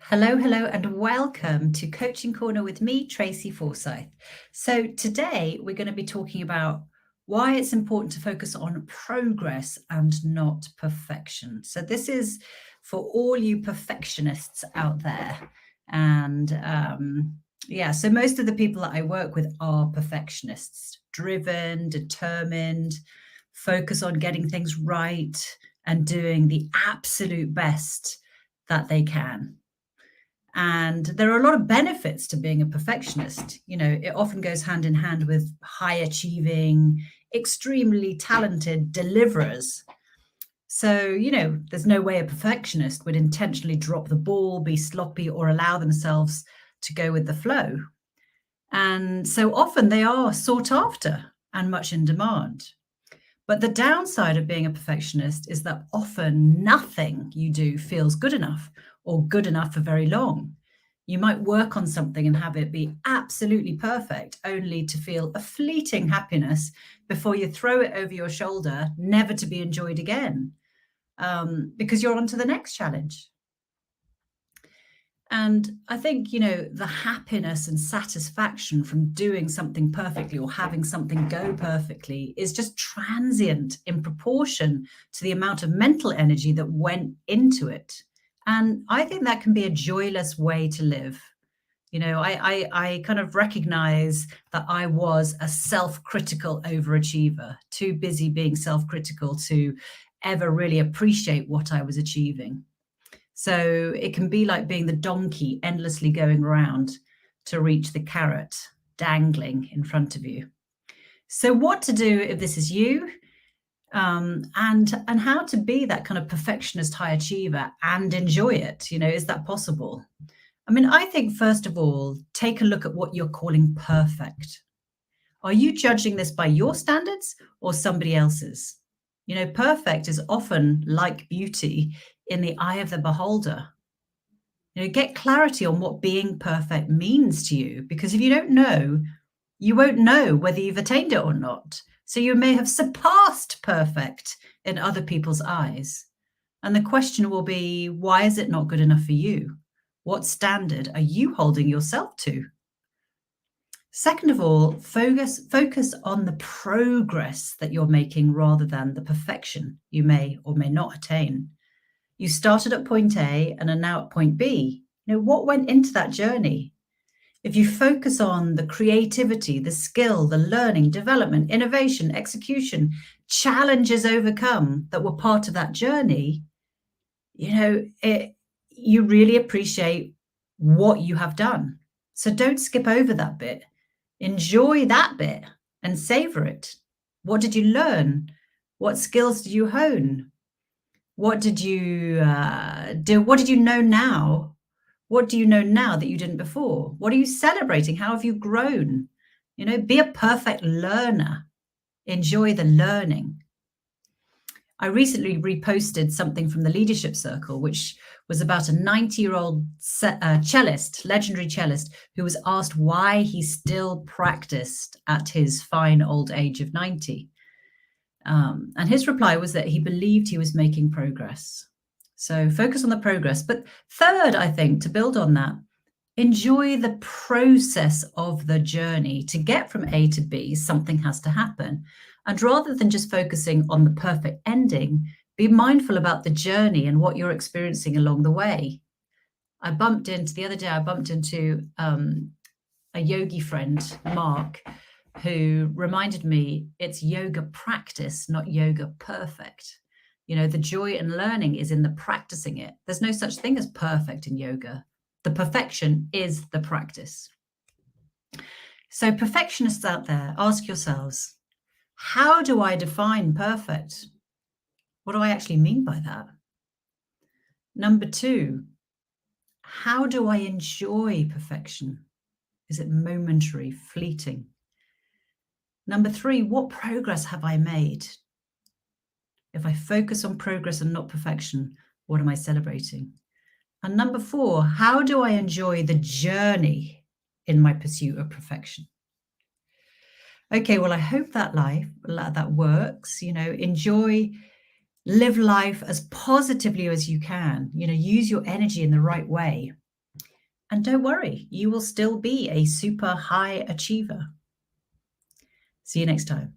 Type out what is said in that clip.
Hello, hello, and welcome to Coaching Corner with me, Tracy Forsyth. So, today we're going to be talking about why it's important to focus on progress and not perfection. So, this is for all you perfectionists out there. So most of the people that I work with are perfectionists, driven, determined, focus on getting things right and doing the absolute best that they can. And there are a lot of benefits to being a perfectionist. It often goes hand in hand with high achieving, extremely talented deliverers. So, there's no way a perfectionist would intentionally drop the ball, be sloppy, or allow themselves to go with the flow. And so often they are sought after and much in demand. But the downside of being a perfectionist is that often nothing you do feels good enough or good enough for very long. You might work on something and have it be absolutely perfect, only to feel a fleeting happiness before you throw it over your shoulder, never to be enjoyed again, because you're on to the next challenge. And I think, the happiness and satisfaction from doing something perfectly or having something go perfectly is just transient in proportion to the amount of mental energy that went into it. And I think that can be a joyless way to live. I kind of recognize that I was a self-critical overachiever, too busy being self-critical to ever really appreciate what I was achieving. So it can be like being the donkey endlessly going around to reach the carrot dangling in front of you. So what to do if this is you, and how to be that kind of perfectionist high achiever and enjoy it. Is that possible? I mean, I think first of all, take a look at what you're calling perfect. Are you judging this by your standards or somebody else's? Perfect is often like beauty in the eye of the beholder. Get clarity on what being perfect means to you, because if you don't know, you won't know whether you've attained it or not. So you may have surpassed perfect in other people's eyes. And the question will be, why is it not good enough for you? What standard are you holding yourself to? Second of all, focus on the progress that you're making rather than the perfection you may or may not attain. You started at point A and are now at point B. What went into that journey? If you focus on the creativity, the skill, the learning, development, innovation, execution, challenges overcome that were part of that journey, you really appreciate what you have done. So don't skip over that bit. Enjoy that bit and savor it. What did you learn? What skills did you hone? What did you do? What did you know now? What do you know now that you didn't before? What are you celebrating? How have you grown? Be a perfect learner. Enjoy the learning. I recently reposted something from the Leadership Circle, which was about a 90-year-old cellist, legendary cellist, who was asked why he still practiced at his fine old age of 90. And his reply was that he believed he was making progress. So focus on the progress. But third, I think, to build on that, enjoy the process of the journey. To get from A to B, something has to happen. And rather than just focusing on the perfect ending, be mindful about the journey and what you're experiencing along the way. The other day, I bumped into a yogi friend, Mark, who reminded me it's yoga practice, not yoga perfect. The joy and learning is in the practicing it. There's no such thing as perfect in yoga. The perfection is the practice. So perfectionists out there, ask yourselves, how do I define perfect? What do I actually mean by that? Number two, how do I enjoy perfection? Is it momentary, fleeting? Number three, what progress have I made? If I focus on progress and not perfection, what am I celebrating? And number four, how do I enjoy the journey in my pursuit of perfection? Okay, well, I hope that works. Live life as positively as you can. Use your energy in the right way. And don't worry, you will still be a super high achiever. See you next time.